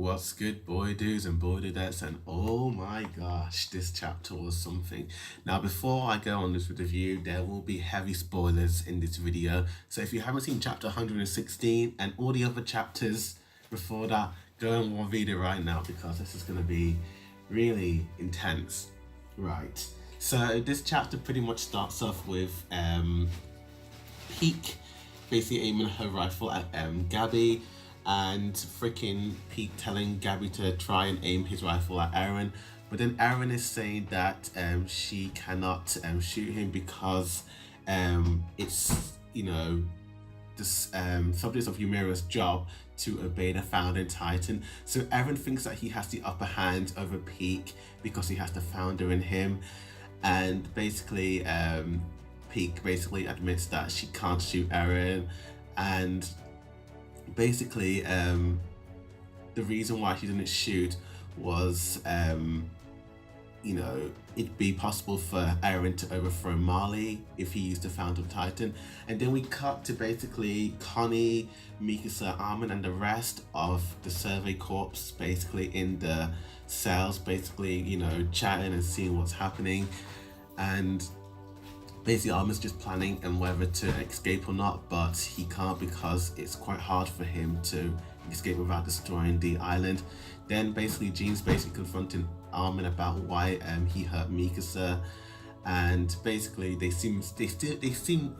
What's good, boy dudes and boy dudettes, and oh my gosh, this chapter was something. Now, before I go on this review, there will be heavy spoilers in this video. So if you haven't seen chapter 116 and all the other chapters before that, go and read it right now because this is going to be really intense. Right. So this chapter pretty much starts off with Pieck basically aiming her rifle at Gabby, and freaking Pieck telling Gabby to try and aim his rifle at Eren. But then Eren is saying that she cannot shoot him because it's, you know, the subject of Ymera's job to obey the founding titan. So Eren thinks that he has the upper hand over Pieck because he has the founder in him. And basically Pieck basically admits that she can't shoot Eren, and basically the reason why she didn't shoot was you know, it'd be possible for Eren to overthrow Marley if he used the Founding Titan. And then we cut to basically Connie, Mikasa, Armin and the rest of the Survey Corps basically in the cells, basically, you know, chatting and seeing what's happening. And basically Armin's just planning and whether to escape or not, but he can't because it's quite hard for him to escape without destroying the island. Then basically Jean's basically confronting Armin about why he hurt Mikasa, and basically they seem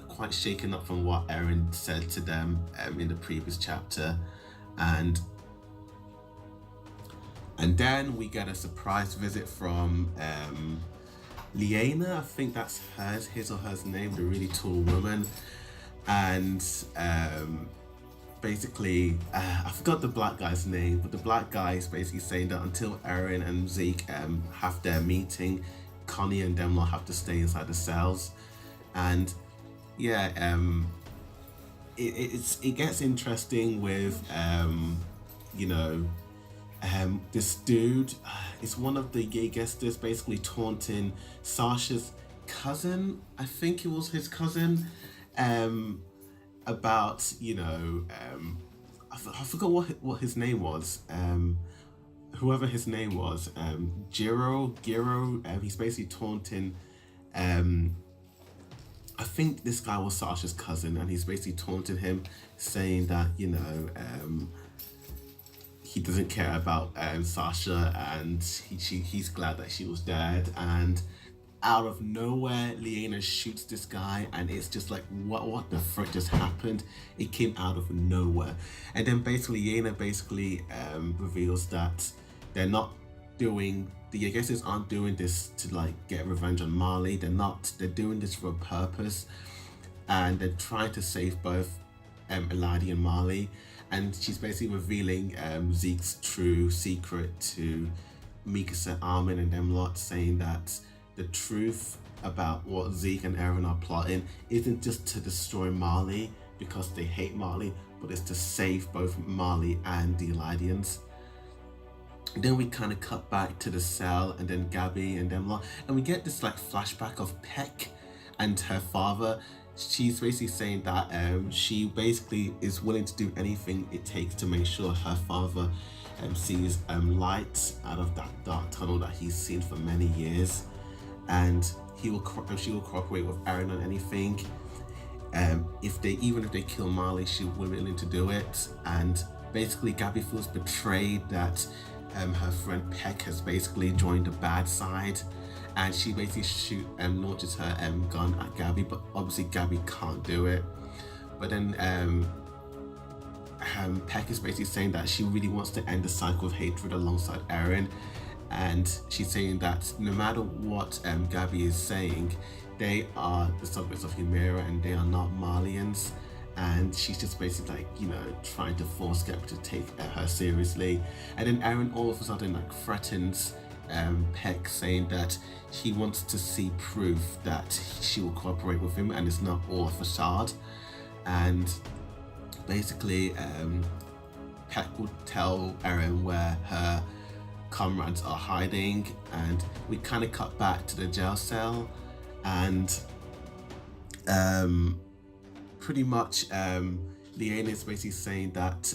quite shaken up from what Eren said to them in the previous chapter. And then we get a surprise visit from Liana, I think that's his or her name, the really tall woman. And basically, I forgot the black guy's name, but the black guy is basically saying that until Eren and Zeke have their meeting, Connie and them will have to stay inside the cells. And yeah, it gets interesting with you know, this dude is one of the Jaegesters basically taunting Sasha's cousin, I think it was his cousin, about, you know, I forgot what his name was, whoever his name was, Giro, he's basically taunting, I think this guy was Sasha's cousin, and he's basically taunting him, saying that, you know, he doesn't care about Sasha, and he's glad that she was dead. And out of nowhere, Liana shoots this guy, and it's just like, what the frick just happened? It came out of nowhere. And then basically Liana basically reveals that they're not doing, the Jaegesters aren't doing this to like get revenge on Marley. They're doing this for a purpose, and they're trying to save both Eldia and Marley. And she's basically revealing Zeke's true secret to Mikasa, Armin and them lot, saying that the truth about what Zeke and Eren are plotting isn't just to destroy Marley because they hate Marley, but it's to save both Marley and the Eldians. Then we kind of cut back to the cell, and then Gabby and them lot, and we get this like flashback of Pieck and her father. She's basically saying that she basically is willing to do anything it takes to make sure her father sees light out of that dark tunnel that he's seen for many years, and she will cooperate with Eren on anything. Even if they kill Marley, she's willing to do it. And basically Gabby feels betrayed that her friend Pieck has basically joined the bad side, and she basically launches her gun at Gabby, but obviously Gabby can't do it. But then Pieck is basically saying that she really wants to end the cycle of hatred alongside Eren, and she's saying that no matter what Gabby is saying, they are the subjects of Ymera and they are not Marleyans. And she's just basically like, you know, trying to force Gabby to take her seriously. And then Eren all of a sudden like threatens Pieck, saying that he wants to see proof that she will cooperate with him and it's not all a facade. And basically Pieck will tell Eren where her comrades are hiding, and we kind of cut back to the jail cell, and pretty much Liana is basically saying that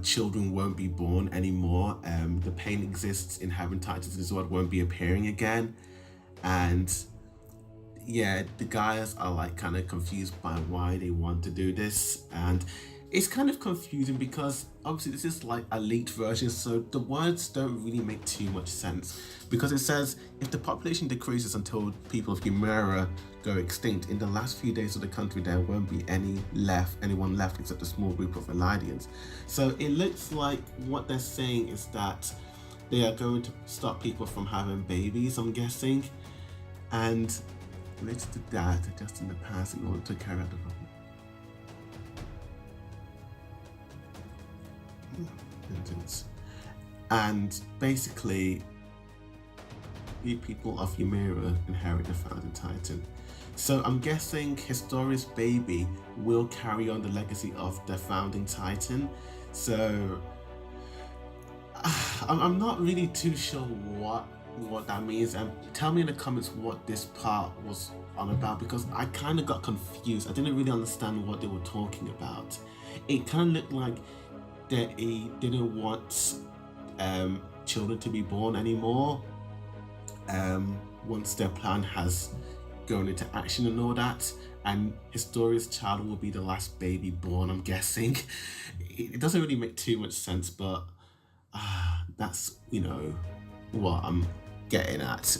children won't be born anymore. The pain exists in having titans in this world won't be appearing again. And yeah, the guys are like kind of confused by why they want to do this, and it's kind of confusing because obviously this is like a leaked version, so the words don't really make too much sense, because it says if the population decreases until people of Humera go extinct, in the last few days of the country there won't be anyone left except a small group of Eldians. So it looks like what they're saying is that they are going to stop people from having babies, I'm guessing, and related to that, just in the past in order to carry out the sentence. And basically, the people of Humera inherit the founding titan. So I'm guessing Historia's baby will carry on the legacy of the founding titan. So I'm not really too sure what that means, and tell me in the comments what this part was on about, because I kind of got confused. I didn't really understand what they were talking about. It kind of looked like they didn't want children to be born anymore once their plan has gone into action and all that, and Historia's child will be the last baby born, I'm guessing. It doesn't really make too much sense, but that's, you know, what I'm getting at.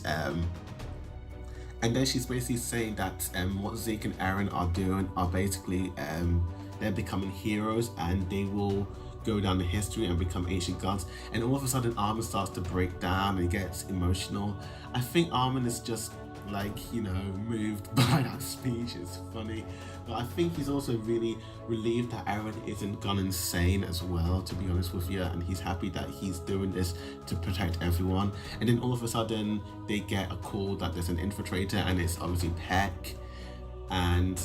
And then she's basically saying that what Zeke and Eren are doing are basically they're becoming heroes, and they will go down in history and become ancient gods. And all of a sudden Armin starts to break down and gets emotional. I think Armin is just like, you know, moved by that speech. It's funny, but I think he's also really relieved that Eren isn't gone insane as well, to be honest with you, and he's happy that he's doing this to protect everyone. And then all of a sudden they get a call that there's an infiltrator, and it's obviously Pieck. And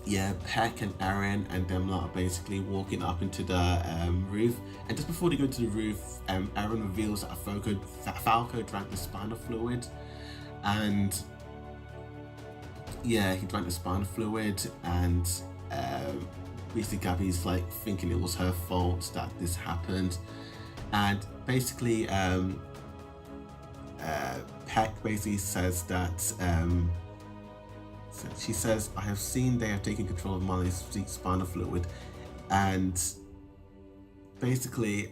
yeah, Pieck and Eren and them lot are basically walking up into the roof, and just before they go to the roof, Eren reveals that Falco drank the spinal fluid. And yeah, he drank the spinal fluid, and basically Gabby's like thinking it was her fault that this happened. And basically Pieck basically says that she says, I have seen they have taken control of Molly's spinal fluid, and basically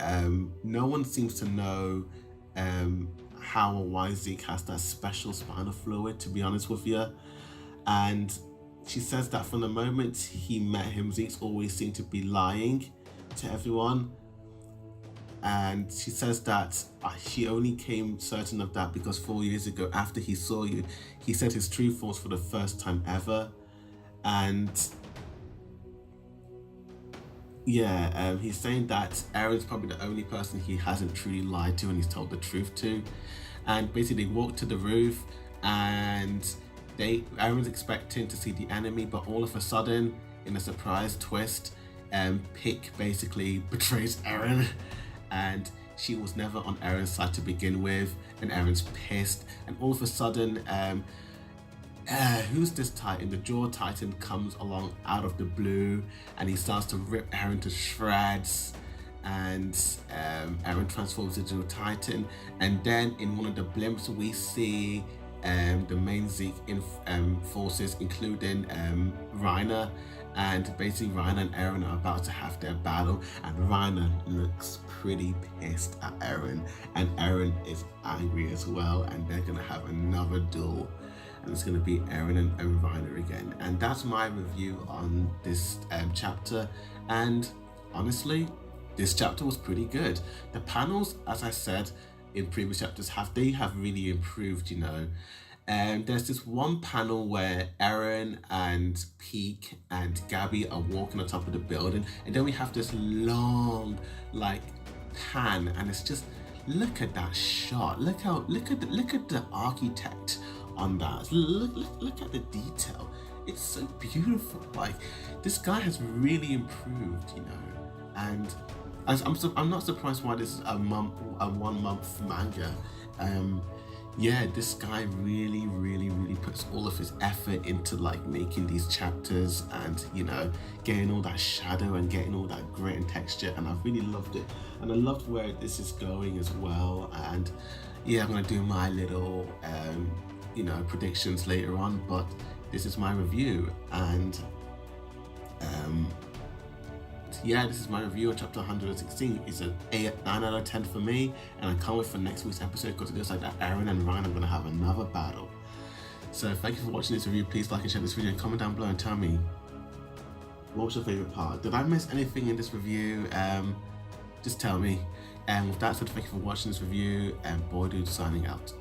no one seems to know how or why Zeke has that special spinal fluid, to be honest with you. And she says that from the moment he met him, Zeke's always seemed to be lying to everyone. And she says that she only came certain of that because 4 years ago, after he saw you, he said his true thoughts for the first time ever. And yeah, he's saying that Eren's probably the only person he hasn't truly lied to and he's told the truth to. And basically they walk to the roof, and Eren's expecting to see the enemy, but all of a sudden, in a surprise twist, Pieck basically betrays Eren, and she was never on Eren's side to begin with, and Eren's pissed. And all of a sudden, who's this Titan? The Jaw Titan comes along out of the blue, and he starts to rip Eren to shreds, and Eren transforms into a Titan. And then in one of the blimps we see the main Zeke forces, including Reiner, and basically Reiner and Eren are about to have their battle, and Reiner looks pretty pissed at Eren, and Eren is angry as well, and they're gonna have another duel, and it's gonna be Eren and Reiner again. And that's my review on this chapter, and honestly, this chapter was pretty good. The panels, as I said in previous chapters, have really improved, you know. And there's this one panel where Eren and Pieck and Gabby are walking on top of the building, and then we have this long like pan, and it's just, look at that shot. Look at the architect on that. Look at the detail. It's so beautiful. Like, this guy has really improved, you know. And I'm not surprised why this is a 1 month manga. yeah, this guy really puts all of his effort into like making these chapters and, you know, getting all that shadow and getting all that grit and texture, and I really loved it. And I loved where this is going as well. And yeah, I'm gonna do my little you know, predictions later on, but this is my review. And yeah, this is my review of chapter 116. It's an 9 out of 10 for me, and I can't wait for next week's episode because it looks like that Eren and Ryan are going to have another battle. So thank you for watching this review. Please like and share this video and comment down below and tell me, what was your favourite part? Did I miss anything in this review? Just tell me. And with that said, thank you for watching this review, and Boy Dude signing out.